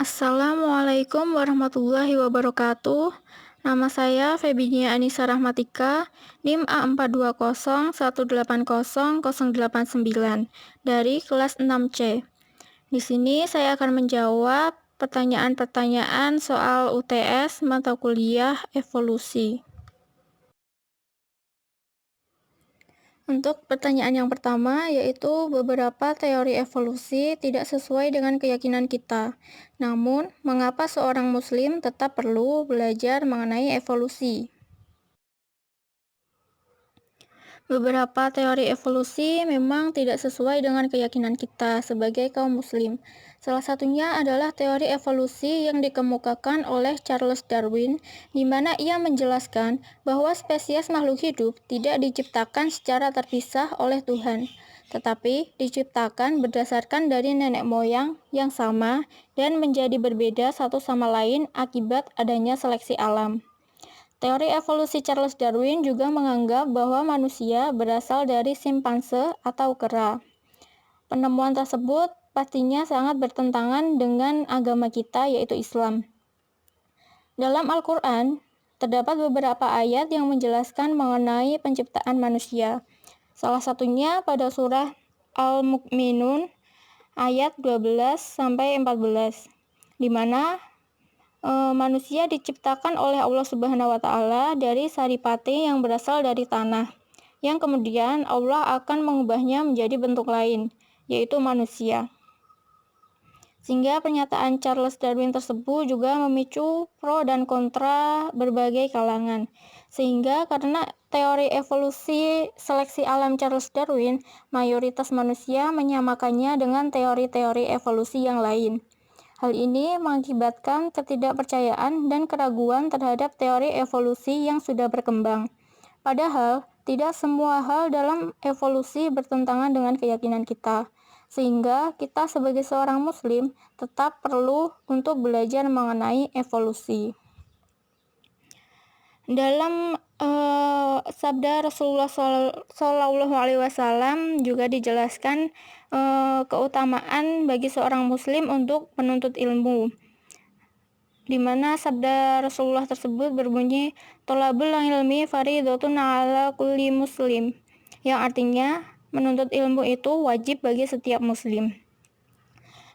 Assalamualaikum warahmatullahi wabarakatuh. Nama saya Febinia Anissa Rahmatika, NIM A4201800899 dari kelas 6C. Di sini saya akan menjawab pertanyaan-pertanyaan soal UTS mata kuliah evolusi. Untuk pertanyaan yang pertama, yaitu beberapa teori evolusi tidak sesuai dengan keyakinan kita. Namun, mengapa seorang Muslim tetap perlu belajar mengenai evolusi? Beberapa teori evolusi memang tidak sesuai dengan keyakinan kita sebagai kaum Muslim. Salah satunya adalah teori evolusi yang dikemukakan oleh Charles Darwin, di mana ia menjelaskan bahwa spesies makhluk hidup tidak diciptakan secara terpisah oleh Tuhan, tetapi diciptakan berdasarkan dari nenek moyang yang sama dan menjadi berbeda satu sama lain akibat adanya seleksi alam. Teori evolusi Charles Darwin juga menganggap bahwa manusia berasal dari simpanse atau kera. Penemuan tersebut pastinya sangat bertentangan dengan agama kita, yaitu Islam. Dalam Al-Quran, terdapat beberapa ayat yang menjelaskan mengenai penciptaan manusia. Salah satunya pada surah Al-Mu'minun ayat 12-14, di mana manusia diciptakan oleh Allah Subhanahu wa Ta'ala dari saripati yang berasal dari tanah, yang kemudian Allah akan mengubahnya menjadi bentuk lain, yaitu manusia. Sehingga pernyataan Charles Darwin tersebut juga memicu pro dan kontra berbagai kalangan. Sehingga karena teori evolusi seleksi alam Charles Darwin, mayoritas manusia menyamakannya dengan teori-teori evolusi yang lain. Hal ini mengakibatkan ketidakpercayaan dan keraguan terhadap teori evolusi yang sudah berkembang. Padahal, tidak semua hal dalam evolusi bertentangan dengan keyakinan kita, sehingga kita sebagai seorang Muslim tetap perlu untuk belajar mengenai evolusi. Dalam sabda Rasulullah Shallallahu Alaihi Wasallam juga dijelaskan keutamaan bagi seorang Muslim untuk menuntut ilmu, di mana sabda Rasulullah tersebut berbunyi thalabul ilmi fardhatun ala kulli muslim, yang artinya menuntut ilmu itu wajib bagi setiap Muslim.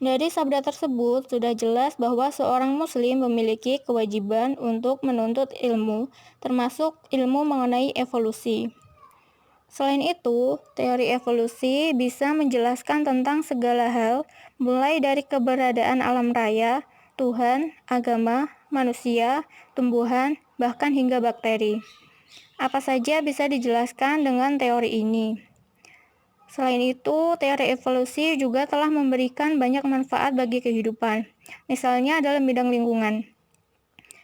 Dari sabda tersebut sudah jelas bahwa seorang Muslim memiliki kewajiban untuk menuntut ilmu, termasuk ilmu mengenai evolusi. Selain itu, teori evolusi bisa menjelaskan tentang segala hal, mulai dari keberadaan alam raya, Tuhan, agama, manusia, tumbuhan, bahkan hingga bakteri. Apa saja bisa dijelaskan dengan teori ini. Selain itu, teori evolusi juga telah memberikan banyak manfaat bagi kehidupan, misalnya dalam bidang lingkungan.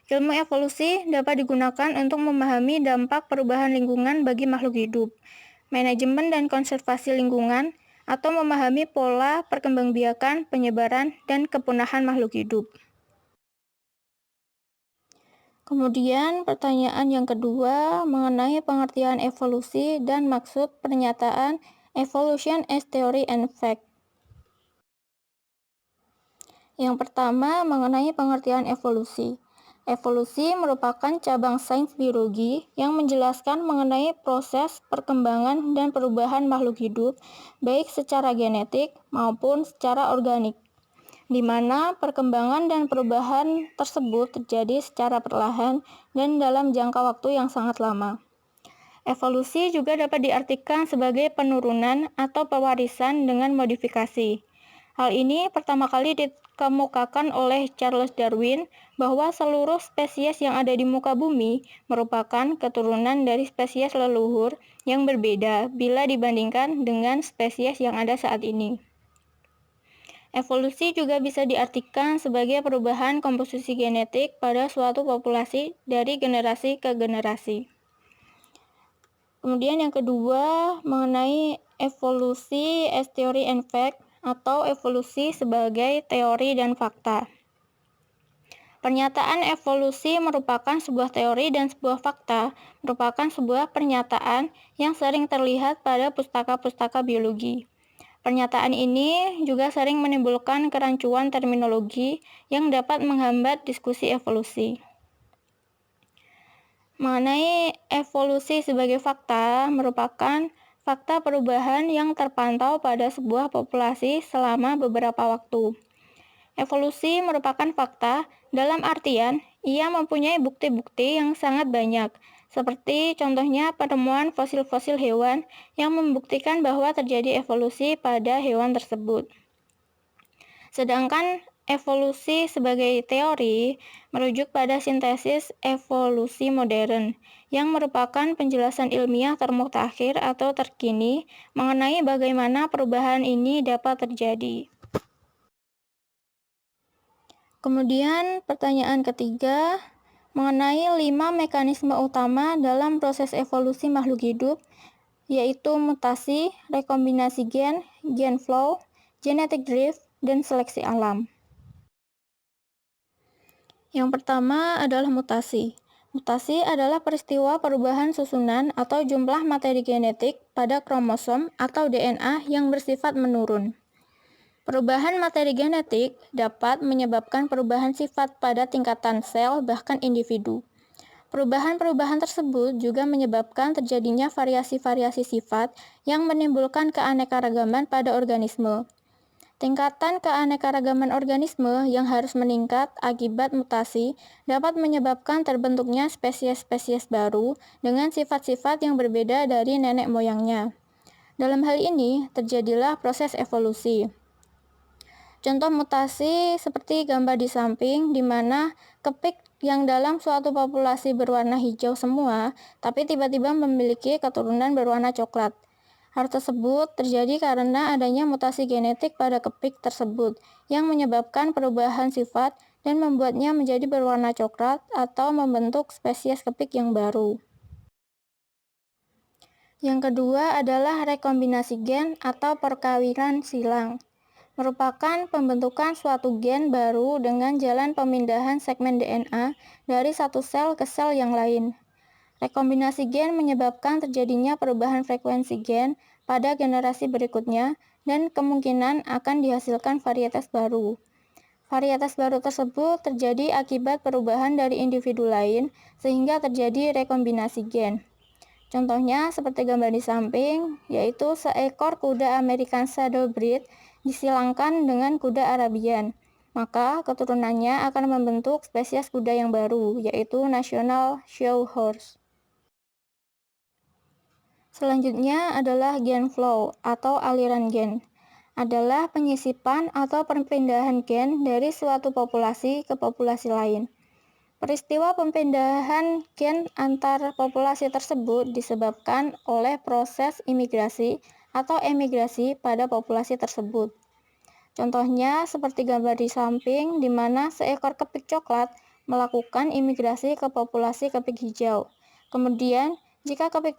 Ilmu evolusi dapat digunakan untuk memahami dampak perubahan lingkungan bagi makhluk hidup, manajemen dan konservasi lingkungan, atau memahami pola perkembangbiakan, penyebaran, dan kepunahan makhluk hidup. Kemudian, pertanyaan yang kedua mengenai pengertian evolusi dan maksud pernyataan evolution as theory and fact. Yang pertama, mengenai pengertian evolusi. Evolusi merupakan cabang sains biologi yang menjelaskan mengenai proses perkembangan dan perubahan makhluk hidup, baik secara genetik maupun secara organik, di mana perkembangan dan perubahan tersebut terjadi secara perlahan dan dalam jangka waktu yang sangat lama. Evolusi juga dapat diartikan sebagai penurunan atau pewarisan dengan modifikasi. Hal ini pertama kali dikemukakan oleh Charles Darwin bahwa seluruh spesies yang ada di muka bumi merupakan keturunan dari spesies leluhur yang berbeda bila dibandingkan dengan spesies yang ada saat ini. Evolusi juga bisa diartikan sebagai perubahan komposisi genetik pada suatu populasi dari generasi ke generasi. Kemudian yang kedua, mengenai evolusi as theory and fact atau evolusi sebagai teori dan fakta. Pernyataan evolusi merupakan sebuah teori dan sebuah fakta, merupakan sebuah pernyataan yang sering terlihat pada pustaka-pustaka biologi. Pernyataan ini juga sering menimbulkan kerancuan terminologi yang dapat menghambat diskusi evolusi. Mengenai evolusi sebagai fakta, merupakan fakta perubahan yang terpantau pada sebuah populasi selama beberapa waktu. Evolusi merupakan fakta dalam artian ia mempunyai bukti-bukti yang sangat banyak, seperti contohnya penemuan fosil-fosil hewan yang membuktikan bahwa terjadi evolusi pada hewan tersebut. Sedangkan evolusi sebagai teori merujuk pada sintesis evolusi modern, yang merupakan penjelasan ilmiah termutakhir atau terkini mengenai bagaimana perubahan ini dapat terjadi. Kemudian pertanyaan ketiga, mengenai 5 mekanisme utama dalam proses evolusi makhluk hidup, yaitu mutasi, rekombinasi gen, gen flow, genetic drift, dan seleksi alam. Yang pertama adalah mutasi. Mutasi adalah peristiwa perubahan susunan atau jumlah materi genetik pada kromosom atau DNA yang bersifat menurun. Perubahan materi genetik dapat menyebabkan perubahan sifat pada tingkatan sel bahkan individu. Perubahan-perubahan tersebut juga menyebabkan terjadinya variasi-variasi sifat yang menimbulkan keanekaragaman pada organisme. Tingkatan keanekaragaman organisme yang harus meningkat akibat mutasi dapat menyebabkan terbentuknya spesies-spesies baru dengan sifat-sifat yang berbeda dari nenek moyangnya. Dalam hal ini, terjadilah proses evolusi. Contoh mutasi seperti gambar di samping, di mana kepik yang dalam suatu populasi berwarna hijau semua, tapi tiba-tiba memiliki keturunan berwarna coklat. Hal tersebut terjadi karena adanya mutasi genetik pada kepik tersebut, yang menyebabkan perubahan sifat dan membuatnya menjadi berwarna coklat atau membentuk spesies kepik yang baru. Yang kedua adalah rekombinasi gen atau perkawinan silang. Merupakan pembentukan suatu gen baru dengan jalan pemindahan segmen DNA dari satu sel ke sel yang lain. Rekombinasi gen menyebabkan terjadinya perubahan frekuensi gen pada generasi berikutnya dan kemungkinan akan dihasilkan varietas baru. Varietas baru tersebut terjadi akibat perubahan dari individu lain sehingga terjadi rekombinasi gen. Contohnya seperti gambar di samping, yaitu seekor kuda American Saddlebred disilangkan dengan kuda Arabian. Maka keturunannya akan membentuk spesies kuda yang baru, yaitu National Show Horse. Selanjutnya adalah gen flow atau aliran gen. Adalah penyisipan atau perpindahan gen dari suatu populasi ke populasi lain. Peristiwa pemindahan gen antar populasi tersebut disebabkan oleh proses imigrasi atau emigrasi pada populasi tersebut. Contohnya seperti gambar di samping, di mana seekor kepik coklat melakukan imigrasi ke populasi kepik hijau. Kemudian, jika kepik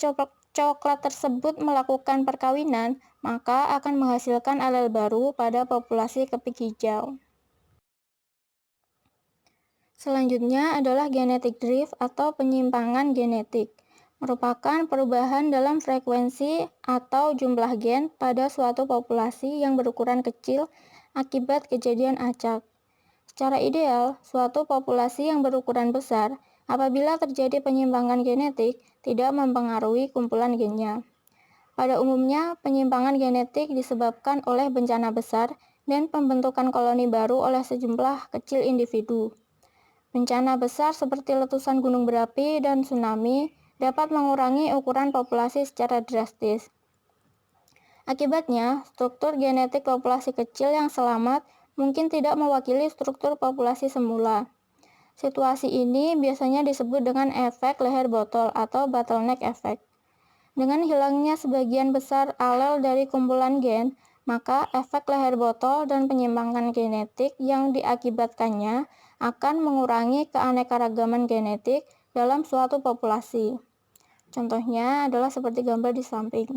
coklat tersebut melakukan perkawinan, maka akan menghasilkan alel baru pada populasi kepik hijau. Selanjutnya adalah genetic drift atau penyimpangan genetik. Merupakan perubahan dalam frekuensi atau jumlah gen pada suatu populasi yang berukuran kecil akibat kejadian acak. Secara ideal, suatu populasi yang berukuran besar, apabila terjadi penyimpangan genetik, tidak mempengaruhi kumpulan gennya. Pada umumnya, penyimpangan genetik disebabkan oleh bencana besar dan pembentukan koloni baru oleh sejumlah kecil individu. Bencana besar seperti letusan gunung berapi dan tsunami dapat mengurangi ukuran populasi secara drastis. Akibatnya, struktur genetik populasi kecil yang selamat mungkin tidak mewakili struktur populasi semula. Situasi ini biasanya disebut dengan efek leher botol atau bottleneck effect. Dengan hilangnya sebagian besar alel dari kumpulan gen, maka efek leher botol dan penyimpangan genetik yang diakibatkannya akan mengurangi keanekaragaman genetik dalam suatu populasi. Contohnya adalah seperti gambar di samping.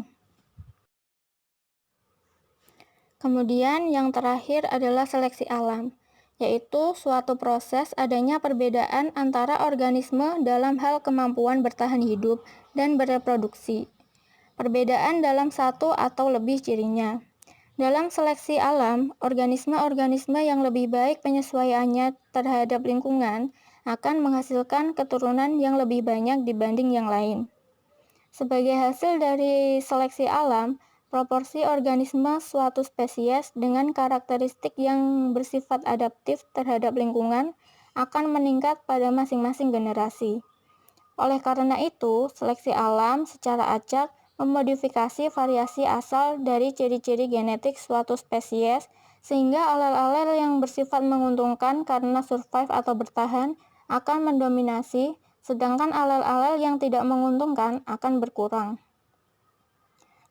Kemudian yang terakhir adalah seleksi alam, yaitu suatu proses adanya perbedaan antara organisme dalam hal kemampuan bertahan hidup dan bereproduksi. Perbedaan dalam satu atau lebih cirinya. Dalam seleksi alam, organisme-organisme yang lebih baik penyesuaiannya terhadap lingkungan akan menghasilkan keturunan yang lebih banyak dibanding yang lain. Sebagai hasil dari seleksi alam, proporsi organisme suatu spesies dengan karakteristik yang bersifat adaptif terhadap lingkungan akan meningkat pada masing-masing generasi. Oleh karena itu, seleksi alam secara acak memodifikasi variasi asal dari ciri-ciri genetik suatu spesies sehingga alel-alel yang bersifat menguntungkan karena survive atau bertahan akan mendominasi, sedangkan alel-alel yang tidak menguntungkan akan berkurang.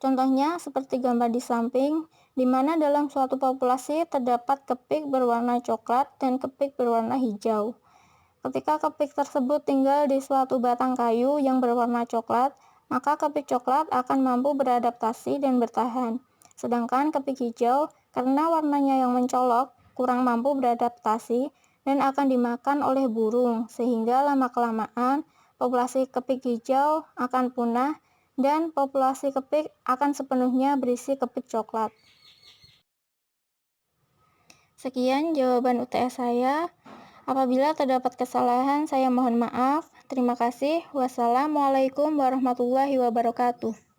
Contohnya seperti gambar di samping, di mana dalam suatu populasi terdapat kepik berwarna coklat dan kepik berwarna hijau. Ketika kepik tersebut tinggal di suatu batang kayu yang berwarna coklat, maka kepik coklat akan mampu beradaptasi dan bertahan. Sedangkan kepik hijau, karena warnanya yang mencolok, kurang mampu beradaptasi dan akan dimakan oleh burung, sehingga lama-kelamaan populasi kepik hijau akan punah dan populasi kepik akan sepenuhnya berisi kepik coklat. Sekian jawaban UTS saya. Apabila terdapat kesalahan, saya mohon maaf. Terima kasih. Wassalamualaikum warahmatullahi wabarakatuh.